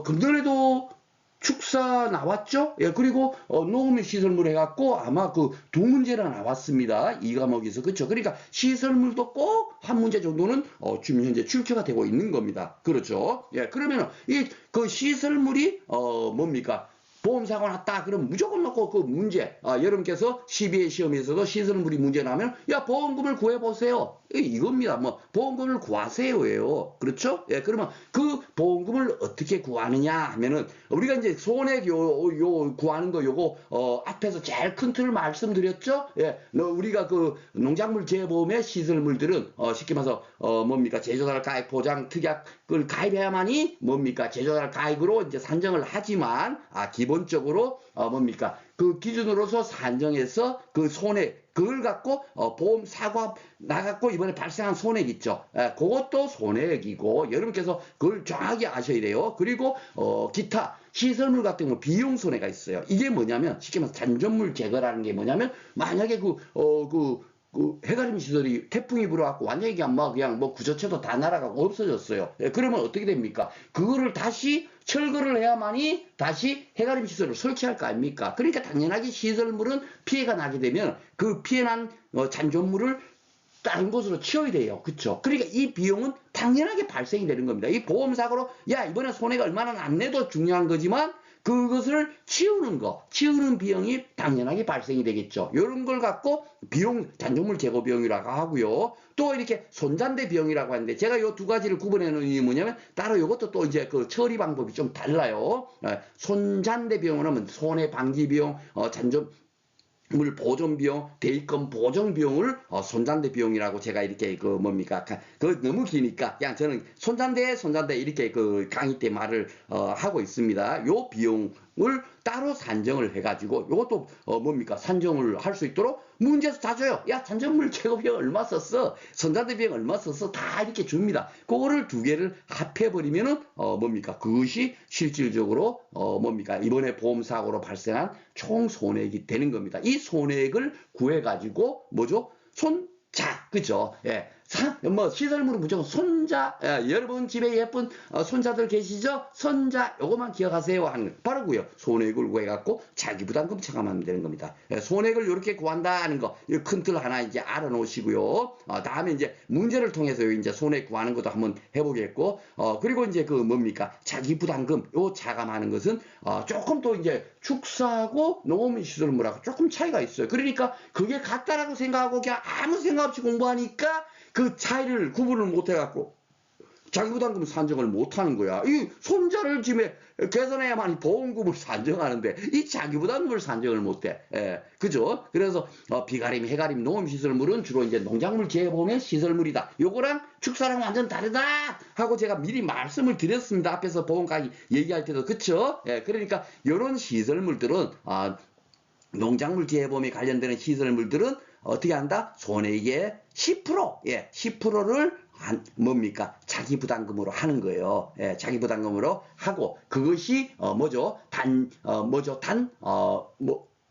금년에도 축사 나왔죠? 예, 그리고 농업용 시설물 해갖고 아마 그 두 문제나 나왔습니다. 이 과목에서 그렇죠? 그러니까 시설물도 꼭 한 문제 정도는 지금 현재 출제가 되고 있는 겁니다. 그렇죠? 예, 그러면은 그 시설물이 뭡니까? 보험사고 났다. 그럼 무조건 놓고 그 문제, 여러분께서 CBA 시험에서도 시설물이 문제 나면, 야, 보험금을 구해보세요. 이겁니다. 뭐, 보험금을 구하세요예요. 그렇죠? 예, 그러면 그 보험금을 어떻게 구하느냐 하면은, 우리가 이제 손해 구하는 거 요거, 앞에서 제일 큰 틀을 말씀드렸죠? 예, 우리가 그 농작물 재보험의 시설물들은, 쉽게 말해서, 뭡니까? 제조달 가입 보장 특약을 가입해야만이 뭡니까? 제조달 가입으로 이제 산정을 하지만, 기본적으로, 뭡니까? 그 기준으로서 산정해서 그 손해, 그걸 갖고 보험 사고 나갖고 이번에 발생한 손해액 있죠. 그것도 손해액이고 여러분께서 그걸 정확히 아셔야 돼요. 그리고 기타 시설물 같은 거 비용 손해가 있어요. 이게 뭐냐면 쉽게 말해서 잔존물 제거라는 게 뭐냐면 만약에 그 해가림 시설이 태풍이 불어갖고 완전히 그냥 뭐 구조체도 다 날아가고 없어졌어요. 그러면 어떻게 됩니까? 그거를 다시 철거를 해야만이 다시 해가림 시설을 설치할 거 아닙니까? 그러니까 당연하게 시설물은 피해가 나게 되면 그 피해난 잔존물을 다른 곳으로 치워야 돼요. 그쵸? 그러니까 이 비용은 당연하게 발생이 되는 겁니다. 이 보험사고로 야 이번에 손해가 얼마나 났네도 중요한 거지만 그것을 치우는 비용이 당연하게 발생이 되겠죠. 이런 걸 갖고 비용, 잔존물 제거 비용이라고 하고요. 또 이렇게 손잔대 비용이라고 하는데 제가 이 두 가지를 구분해 놓은 이유는 뭐냐면 따로 이것도 또 이제 그 처리 방법이 좀 달라요. 손잔대 비용은 하면 손해 방지 비용, 물 보존 비용, 대입금 보정 비용을 손잔대 비용이라고 제가 이렇게 그 뭡니까? 그 너무 기니까 그냥 저는 손잔대 이렇게 그 강의 때 말을 하고 있습니다. 요 비용을 따로 산정을 해가지고 요것도 뭡니까? 산정을 할 수 있도록 문제에서 다 줘요. 야, 잔존물 제거 비용 얼마 썼어? 손잔대 비용 얼마 썼어? 다 이렇게 줍니다. 그거를 두 개를 합해버리면은 뭡니까? 그것이 실질적으로 뭡니까? 이번에 보험사고로 발생한 총 손해액이 되는 겁니다. 이 손해액을 구해가지고 뭐죠? 그죠? 예. 시설물은 무조건 손자, 여러분 집에 예쁜 손자들 계시죠? 손자, 요것만 기억하세요 하는 바로고요. 손해액을 구해갖고 자기 부담금 체감하면 되는 겁니다. 손해액을 이렇게 구한다 하는 거, 이 큰 틀 하나 이제 알아놓으시고요. 다음에 이제 문제를 통해서 이제 손해액 구하는 것도 한번 해보겠고, 그리고 이제 그 뭡니까? 자기 부담금, 요 자감하는 것은, 조금 또 이제 축사하고 농업인 시설물하고 조금 차이가 있어요. 그러니까 그게 같다라고 생각하고 그냥 아무 생각 없이 공부하니까 그 차이를 구분을 못해갖고 자기부담금 산정을 못하는 거야. 이 손자를 집에 개선해야만 보험금을 산정하는데 이 자기부담금을 산정을 못해. 그죠? 그래서 비가림, 해가림, 농업시설물은 주로 이제 농작물 재보험의 시설물이다. 요거랑 축사랑 완전 다르다 하고 제가 미리 말씀을 드렸습니다. 앞에서 보험가기 얘기할 때도 그쵸? 그러니까 이런 시설물들은 농작물 재보험에 관련되는 시설물들은 어떻게 한다? 손해액의 10%를 뭡니까? 자기 부담금으로 하는 거예요. 자기 부담금으로 하고 그것이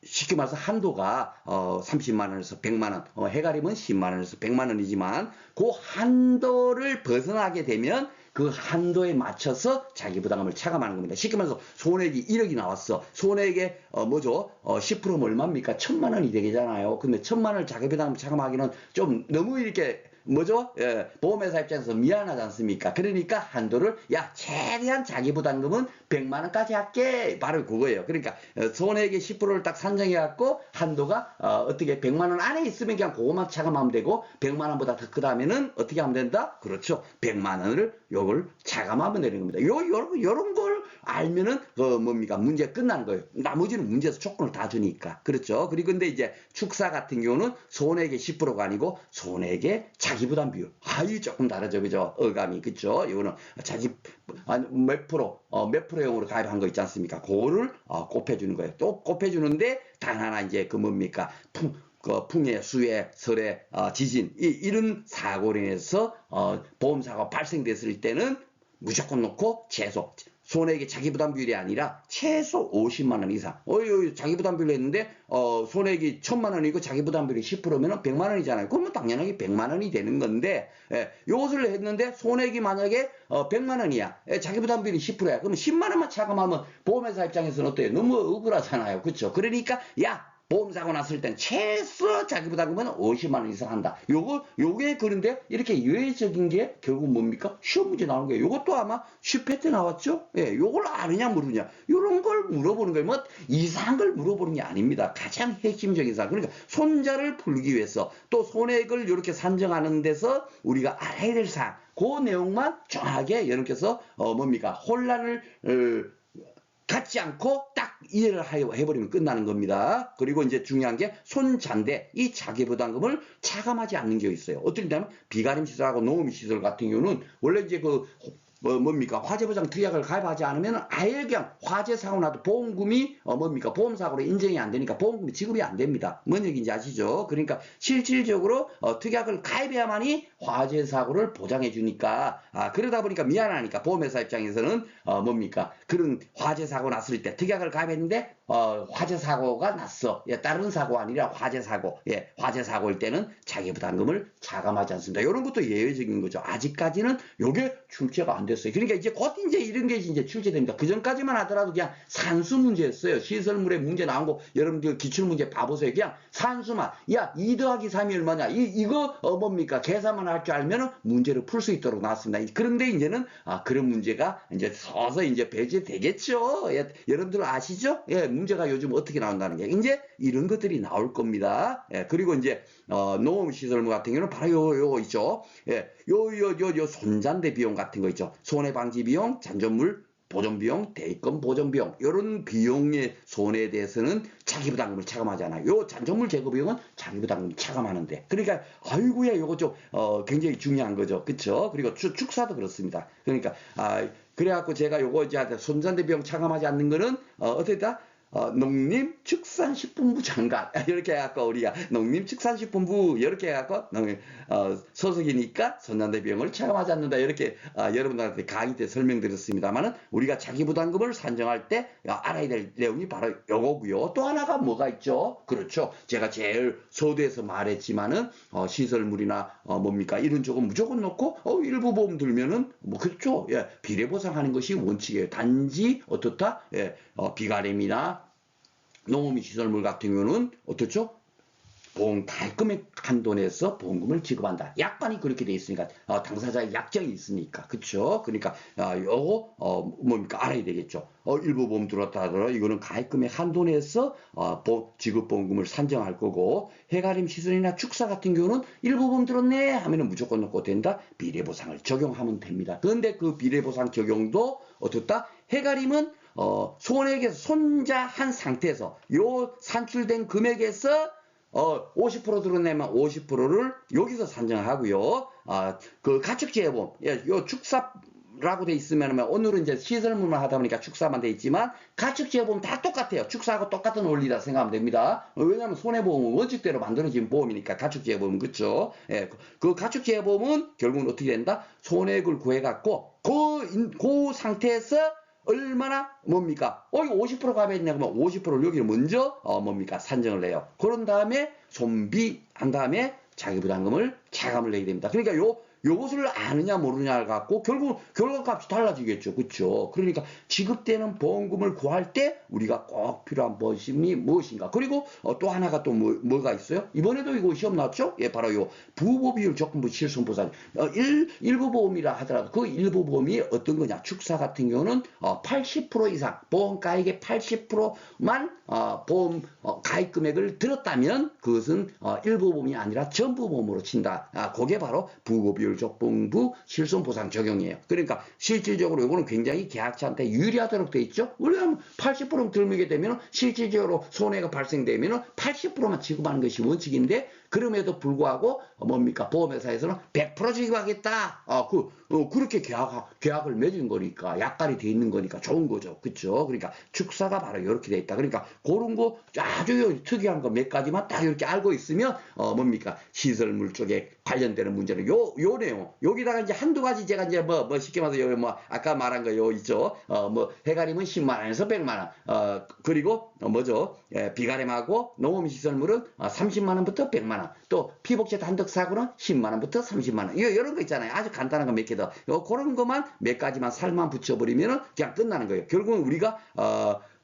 쉽게 말해서 한도가 30만 원에서 100만 원, 해가림은 10만 원에서 100만 원이지만 그 한도를 벗어나게 되면 그 한도에 맞춰서 자기 부담금을 차감하는 겁니다. 쉽게 말해서 손해액이 1억이 나왔어. 손해액의 10%면 얼마입니까? 1,000만 원이 되잖아요. 근데 1,000만 원을 자기 부담금 차감하기는 좀 너무 이렇게 보험회사 입장에서 미안하지 않습니까? 그러니까 한도를 최대한 자기 부담금은 100만 원까지 할게. 바로 그거예요. 그러니까 손해액의 10%를 딱 산정해갖고 한도가 어떻게 100만 원 안에 있으면 그냥 그것만 차감하면 되고 100만 원보다 더 크다면은 어떻게 하면 된다? 그렇죠. 100만 원을 요걸 차감하면 되는 겁니다. 요런 걸 알면은 문제 끝나는 거예요. 나머지는 문제에서 조건을 다 주니까. 그렇죠. 그리고 근데 이제 축사 같은 경우는 손해액의 10%가 아니고 손해액의 자기 부담 비율. 이 조금 다르죠. 그죠? 어감이. 그죠? 이거는 몇 프로용으로 가입한 거 있지 않습니까? 그거를 곱해주는 거예요. 또 곱해주는데 단 하나 이제 풍해, 수해, 설해, 지진 이런 사고로 인해서 보험사고가 발생됐을 때는 무조건 놓고 최소 손해액의 자기부담 비율이 아니라 최소 50만 원 이상. 자기부담 비율을 했는데 손해액이 1,000만 원이고 자기부담 비율이 10%면 100만 원이잖아요. 그러면 당연하게 100만 원이 되는 건데 이것을 했는데 손해액이 만약에 100만 원이야. 자기부담 비율이 10%야. 그러면 10만 원만 차감하면 보험회사 입장에서는 어때요? 너무 억울하잖아요. 그렇죠? 그러니까 보험사고 났을 땐 최소 자기부담금은 50만 원 이상 한다. 요게 그런데 이렇게 예외적인 게 결국 뭡니까? 시험 문제 나오는 거예요. 요것도 아마 10회 때 나왔죠? 예, 요걸 아느냐 모르냐. 요런 걸 물어보는 거예요. 뭐 이상한 걸 물어보는 게 아닙니다. 가장 핵심적인 사항. 그러니까 손자를 풀기 위해서 또 손해액을 이렇게 산정하는 데서 우리가 알아야 될 사항. 그 내용만 정확하게 여러분께서 뭡니까? 혼란을 갖지 않고 딱 이해를 해버리면 끝나는 겁니다. 그리고 이제 중요한 게 손자인데 이 자기부담금을 차감하지 않는 게 있어요. 어떨 때는 비가림 시설하고 노후미 시설 같은 경우는 원래 이제 뭡니까? 화재보장 특약을 가입하지 않으면 아예 그냥 화재 사고 나도 보험금이 뭡니까? 보험사고로 인정이 안 되니까 보험금이 지급이 안 됩니다. 뭔 얘기인지 아시죠? 그러니까 실질적으로 특약을 가입해야만이 화재 사고를 보장해 주니까 그러다 보니까 미안하니까 보험회사 입장에서는 뭡니까? 그런 화재 사고 났을 때 특약을 가입했는데 화재 사고가 났어. 예, 다른 사고가 아니라 화재 사고. 예, 화재 사고일 때는 자기부담금을 차감하지 않습니다. 이런 것도 예외적인 거죠. 아직까지는 요게 출제가 안 됐어요. 그러니까 이제 곧 이제 이런 게 이제 출제됩니다. 그 전까지만 하더라도 그냥 산수 문제였어요. 시설물에 문제 나온 거 여러분들 기출 문제 봐보세요. 그냥 산수만. 야, 2 더하기 3이 얼마냐? 이거 뭡니까? 계산만 할 줄 알면은 문제를 풀 수 있도록 나왔습니다. 그런데 이제는 그런 문제가 이제 서서 이제 배제되겠죠. 예, 여러분들 아시죠? 예, 문제가 요즘 어떻게 나온다는 게 이제 이런 것들이 나올 겁니다. 예, 그리고 이제 노후 시설물 같은 경우는 바로 요거 있죠. 예, 요 손잔대 비용 같은 거 있죠. 손해 방지 비용, 잔존물 보존 비용, 대입금 보존 비용 이런 비용의 손해에 대해서는 자기부담금을 차감하지 않아요. 요 잔존물 제거 비용은 자기부담금을 차감하는데 그러니까 아이고야 요거 좀 굉장히 중요한 거죠. 그렇죠? 그리고 축사도 그렇습니다. 그러니까 그래갖고 제가 요거 이제 손잔대 비용 차감하지 않는 거는 어떻게다 농림축산식품부 장관 이렇게 해갖고 우리가 농림축산식품부 이렇게 해갖고 소속이니까 손난대 비용을 차감하지 않는다 이렇게 여러분들한테 강의 때 설명드렸습니다만은 우리가 자기부담금을 산정할 때 알아야 될 내용이 바로 요거고요. 또 하나가 뭐가 있죠? 그렇죠. 제가 제일 서두에서 말했지만은 시설물이나 뭡니까 이런 쪽은 무조건 넣고 일부 보험 들면은 뭐 그렇죠. 예, 비례 보상하는 것이 원칙이에요. 단지 어떻다? 예, 비가림이나 농어민 시설물 같은 경우는 어떻죠? 보험 가입금액 한도 내에서 보험금을 지급한다. 약관이 그렇게 돼 있으니까 당사자의 약정이 있으니까 그렇죠. 그러니까 요거 뭡니까 알아야 되겠죠. 일부 보험 들었다 하더라도 이거는 가입금액 한도 내에서 지급 보험금을 산정할 거고 해가림 시설이나 축사 같은 경우는 일부 보험 들었네 하면은 무조건 넣고 된다. 비례보상을 적용하면 됩니다. 그런데 그 비례보상 적용도 어떻다? 해가림은 손해액에서 손자한 상태에서 요 산출된 금액에서 50% 들어내면 50%를 여기서 산정하고요. 그 가축재해보험, 요 축사라고 돼 있으면 오늘은 이제 시설물만 하다 보니까 축사만 돼 있지만 가축재해보험 다 똑같아요. 축사하고 똑같은 원리다 생각하면 됩니다. 왜냐하면 손해보험은 원칙대로 만들어진 보험이니까 가축재해보험은 그렇죠. 예, 그 가축재해보험은 결국은 어떻게 된다? 손해액을 구해갖고 그 상태에서 얼마나 뭡니까? 이거 50% 가입했냐 그러면 50%를 여기를 먼저 뭡니까? 산정을 해요. 그런 다음에 손비한 다음에 자기부담금을 차감을 내게 됩니다. 그러니까 요것을 아느냐 모르냐를 갖고 결국 결과값이 달라지겠죠. 그렇죠? 그러니까 지급되는 보험금을 구할 때 우리가 꼭 필요한 것이 무엇인가. 그리고 또 하나가 또 뭐가 있어요? 이번에도 이거 시험 나왔죠? 예, 바로 요 부보비율 조건부 실손보상. 일부 보험이라 하더라도 그 일부 보험이 어떤 거냐? 축사 같은 경우는 80% 이상 보험 가액의 80%만 보험 가입 금액을 들었다면 그것은 일부 보험이 아니라 전부 보험으로 친다. 그게 바로 부보비율 조건부 실손보상 적용이에요. 그러니까 실질적으로 이거는 굉장히 계약자한테 유리하도록 돼 있죠. 왜냐하면 80% 들미게 되면 실질적으로 손해가 발생되면 80%만 지급하는 것이 원칙인데 그럼에도 불구하고 뭡니까 보험회사에서는 100% 지급하겠다. 그렇게 계약을 맺은 거니까 약관이 돼 있는 거니까 좋은 거죠. 그렇죠? 그러니까 축사가 바로 이렇게 돼 있다. 그러니까 그런 거 아주 특이한 거 몇 가지만 딱 이렇게 알고 있으면 뭡니까 시설물 쪽에 관련되는 문제는 요 내용 여기다가 이제 한두 가지 제가 이제 뭐 쉽게 말해서 여기 뭐 아까 말한 거 요 있죠. 뭐 해가림은 10만 원에서 100만 원. 그리고 뭐죠? 비가림하고 농업 시설물은 30만 원부터 100만 원. 또 피복제 단독 사고는 10만 원부터 30만 원. 이런 거 있잖아요. 아주 간단한 거 몇 개 더. 그런 것만 몇 가지만 살만 붙여버리면 그냥 끝나는 거예요. 결국은 우리가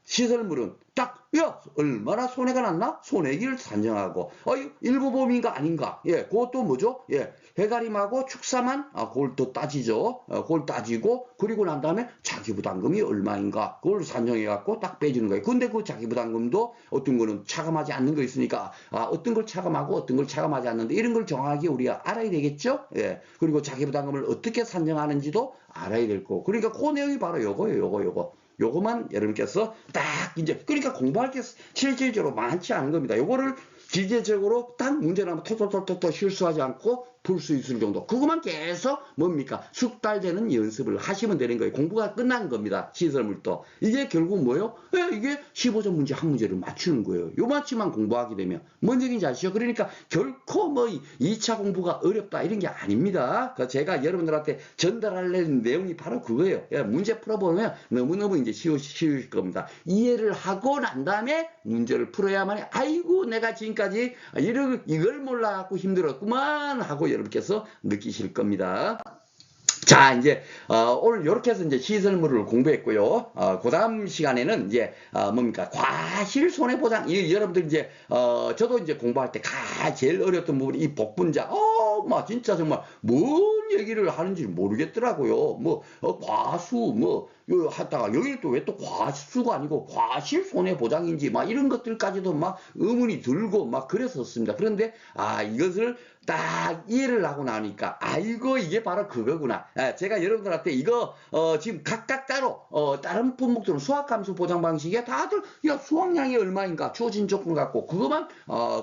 시설물은 딱 야, 얼마나 손해가 났나? 손해기를 산정하고, 일부 보험인가 아닌가? 예, 그것도 뭐죠? 예, 해가림하고 축사만, 그걸 또 따지죠. 그걸 따지고, 그리고 난 다음에 자기부담금이 얼마인가? 그걸 산정해갖고 딱 빼주는 거예요. 근데 그 자기부담금도 어떤 거는 차감하지 않는 거 있으니까, 어떤 걸 차감하고 어떤 걸 차감하지 않는데, 이런 걸 정확하게 우리가 알아야 되겠죠? 예, 그리고 자기부담금을 어떻게 산정하는지도 알아야 될 거고. 그러니까 그 내용이 바로 요거예요, 요거. 요거만 여러분께서 딱 이제 그러니까 공부할 게 실질적으로 많지 않은 겁니다. 요거를 기계적으로 딱 문제 나면 톡톡톡톡 실수하지 않고 풀 수 있을 정도. 그것만 계속 뭡니까? 숙달되는 연습을 하시면 되는 거예요. 공부가 끝난 겁니다. 시설물도. 이게 결국 뭐예요? 이게 15점 문제 한 문제를 맞추는 거예요. 요만치만 공부하게 되면. 뭔 얘기인지 아시죠? 그러니까 결코 뭐 2차 공부가 어렵다 이런 게 아닙니다. 제가 여러분들한테 전달하려는 내용이 바로 그거예요. 문제 풀어보면 너무너무 이제 쉬우실 겁니다. 이해를 하고 난 다음에 문제를 풀어야만 아이고 내가 지금까지 이걸 몰라갖고 힘들었구만 하고 여러분께서 느끼실 겁니다. 자, 이제, 오늘 이렇게 해서 이제 시설물을 공부했고요. 그 다음 시간에는 이제, 뭡니까. 과실 손해보장. 여러분들 이제, 저도 이제 공부할 때 제일 어려웠던 부분이 이 복분자. 막 진짜 정말 뭔 얘기를 하는지 모르겠더라고요. 뭐, 과수, 뭐, 하다가 여기는 또 왜 또 과수가 아니고 과실 손해보장인지 막 이런 것들까지도 막 의문이 들고 막 그랬었습니다. 그런데, 이것을 딱 이해를 하고 나니까 아이고 이게 바로 그거구나. 제가 여러분들한테 이거 지금 각각 따로 다른 품목들은 수학함수 보장 방식에 다들 야 수학량이 얼마인가 주어진 조건 갖고 그것만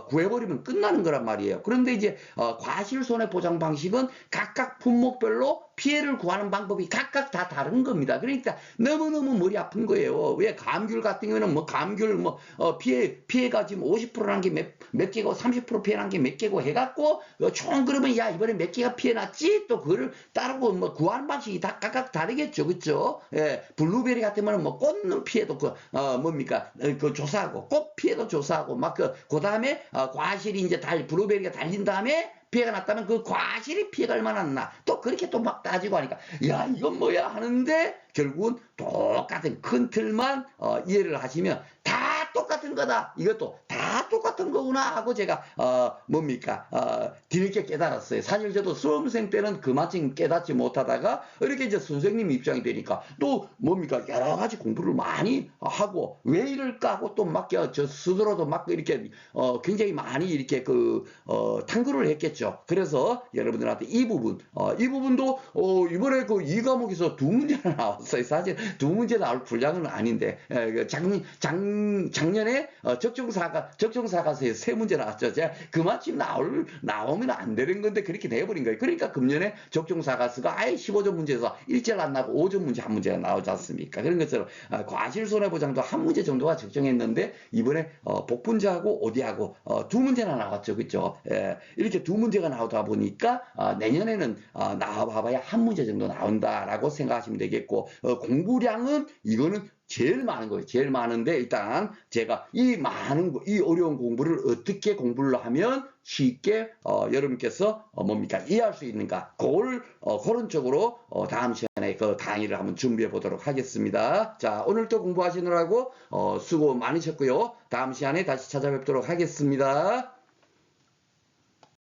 구해버리면 끝나는 거란 말이에요. 그런데 이제 과실손해 보장 방식은 각각 품목별로 피해를 구하는 방법이 각각 다 다른 겁니다. 그러니까 너무너무 머리 아픈 거예요. 왜 감귤 같은 경우는 뭐 감귤 뭐 피해가 지금 50%란 게 몇 개고 30% 피해난 게 몇 개고 해갖고 총 그러면 야 이번에 몇 개가 피해났지 또 그거를 따르고 뭐 구하는 방식이 다 각각 다르겠죠, 그렇죠? 예, 블루베리 같으면 뭐 꽃 피해도 뭡니까 그 조사하고 꽃 피해도 조사하고 막 그 다음에 과실이 이제 블루베리가 달린 다음에 피해가 났다면 그 과실이 피해가 얼마나 났나 또 그렇게 또 막 따지고 하니까 야 이건 뭐야 하는데 결국은 똑같은 큰 틀만 이해를 하시면 다 똑같은 거다. 이것도 다 똑같은 거구나 하고 제가 뭡니까 뒤늦게 깨달았어요. 사실 저도 수험생 때는 그만큼 깨닫지 못하다가 이렇게 이제 선생님 입장이 되니까 또 뭡니까 여러 가지 공부를 많이 하고 왜 이럴까 하고 또 막 저 스스로도 막 이렇게 굉장히 많이 이렇게 탐구를 했겠죠. 그래서 여러분들한테 이 부분도 이번에 그 이 과목에서 두 문제나 나왔어요. 사실 두 문제 나올 분량은 아닌데 작년에 적정사가서에 세 문제 나왔죠. 제가 그만큼 나오면 안 되는 건데 그렇게 돼버린 거예요. 그러니까 금년에 적정사가서가 아예 15점 문제에서 1절 안 나고 5점 문제 한 문제가 나오지 않습니까? 그런 것처럼 과실손해보장도 한 문제 정도가 적정했는데 이번에 복분자하고 오디하고 두 문제나 나왔죠. 그렇죠? 이렇게 두 문제가 나오다 보니까 내년에는 나와봐야 한 문제 정도 나온다라고 생각하시면 되겠고 공부량은 이거는 제일 많은 거예요. 제일 많은데 일단 제가 이 어려운 공부를 어떻게 공부를 하면 쉽게 여러분께서 뭡니까 이해할 수 있는가 그런 쪽으로 다음 시간에 그 강의를 한번 준비해 보도록 하겠습니다. 자 오늘도 공부하시느라고 수고 많으셨고요. 다음 시간에 다시 찾아뵙도록 하겠습니다.